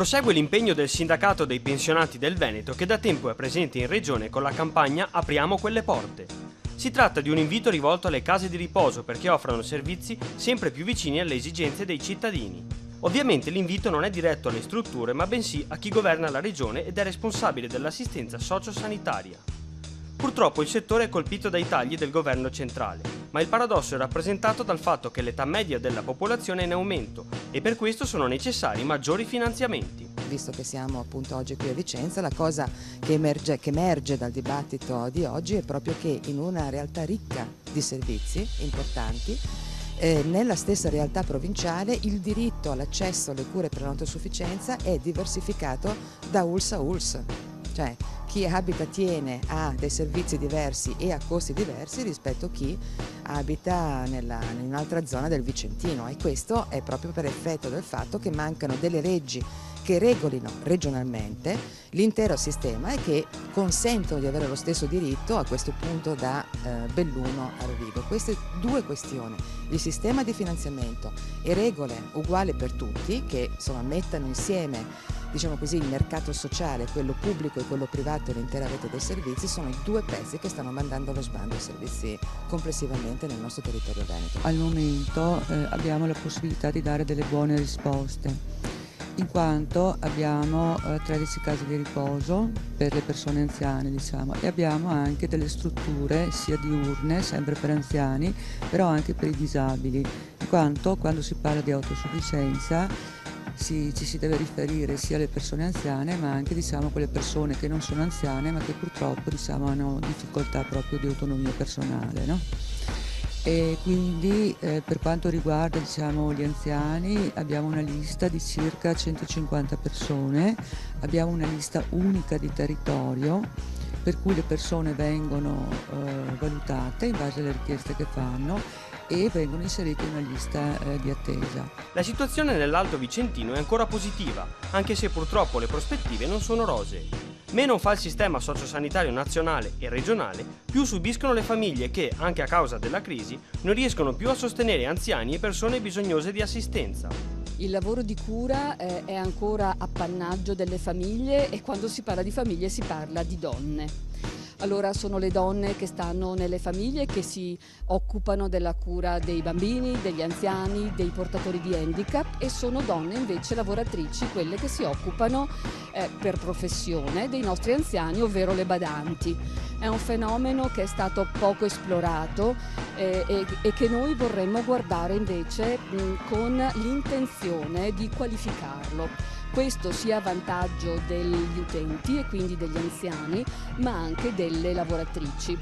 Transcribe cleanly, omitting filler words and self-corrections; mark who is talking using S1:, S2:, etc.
S1: Prosegue l'impegno del sindacato dei pensionati del Veneto che da tempo è presente in regione con la campagna Apriamo quelle porte. Si tratta di un invito rivolto alle case di riposo perché offrano servizi sempre più vicini alle esigenze dei cittadini. Ovviamente l'invito non è diretto alle strutture ma bensì a chi governa la regione ed è responsabile dell'assistenza sociosanitaria. Purtroppo il settore è colpito dai tagli del governo centrale, ma il paradosso è rappresentato dal fatto che l'età media della popolazione è in aumento e per questo sono necessari maggiori finanziamenti.
S2: Visto che siamo appunto oggi qui a Vicenza, la cosa che emerge dal dibattito di oggi è proprio che in una realtà ricca di servizi importanti, nella stessa realtà provinciale il diritto all'accesso alle cure per l'autosufficienza è diversificato da ULSS a ULSS. Cioè chi abita tiene a dei servizi diversi e a costi diversi rispetto a chi abita in un'altra zona del Vicentino, e questo è proprio per effetto del fatto che mancano delle leggi che regolino regionalmente l'intero sistema e che consentono di avere lo stesso diritto a questo punto da Belluno a Rovigo. Queste due questioni, il sistema di finanziamento e regole uguali per tutti che insomma mettano insieme, diciamo così, il mercato sociale, quello pubblico e quello privato e l'intera rete dei servizi, sono i due pezzi che stanno mandando allo sbando i servizi complessivamente nel nostro territorio veneto.
S3: Al momento abbiamo la possibilità di dare delle buone risposte, in quanto abbiamo 13 case di riposo per le persone anziane, diciamo, e abbiamo anche delle strutture sia diurne, sempre per anziani, però anche per i disabili, in quanto quando si parla di autosufficienza ci si deve riferire sia alle persone anziane ma anche, diciamo, quelle persone che non sono anziane ma che purtroppo, diciamo, hanno difficoltà proprio di autonomia personale, no? E quindi per quanto riguarda, diciamo, gli anziani abbiamo una lista di circa 150 persone, abbiamo una lista unica di territorio per cui le persone vengono valutate in base alle richieste che fanno e vengono inserite in una lista di attesa.
S1: La situazione nell'Alto Vicentino è ancora positiva, anche se purtroppo le prospettive non sono rosee. Meno fa il sistema sociosanitario nazionale e regionale, più subiscono le famiglie che, anche a causa della crisi, non riescono più a sostenere anziani e persone bisognose di assistenza.
S4: Il lavoro di cura è ancora appannaggio delle famiglie e quando si parla di famiglie si parla di donne. Allora sono le donne che stanno nelle famiglie che si occupano della cura dei bambini, degli anziani, dei portatori di handicap, e sono donne invece lavoratrici quelle che si occupano per professione dei nostri anziani, ovvero le badanti. È un fenomeno che è stato poco esplorato e che noi vorremmo guardare invece con l'intenzione di qualificarlo. Questo sia a vantaggio degli utenti e quindi degli anziani, ma anche delle lavoratrici.